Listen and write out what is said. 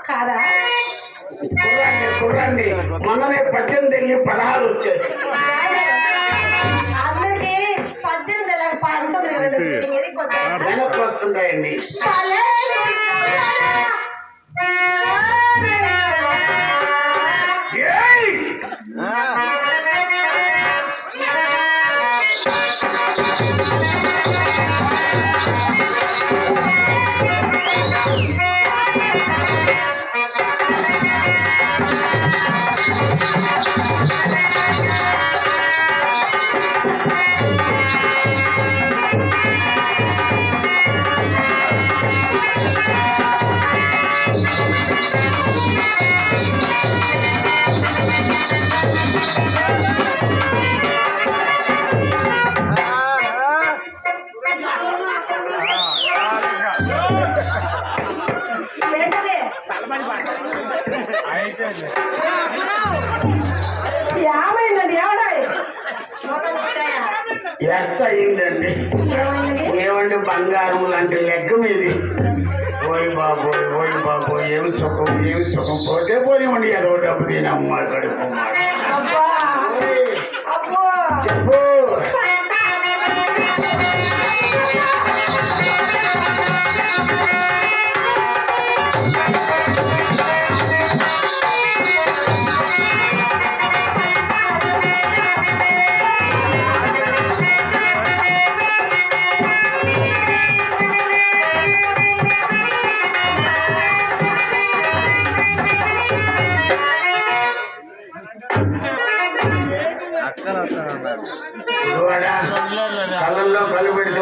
కాదా చూడండి మొన్ననే 18 16 వచ్చాయి. అందరికి 18 వెనక్కి వస్తుంటాయండి. ఏమైందండి ఎంత అయిందండి? ఏమండి బంగారం లాంటి లెక్క మీది. ఓయ్ బాబోయ్ ఏమి సుఖం పోతే పోనివ్వండి. ఏదో డబ్బు తినమ్మా కడుపు చెప్పు. కళ్ళల్లో కళ్ళు పెడితే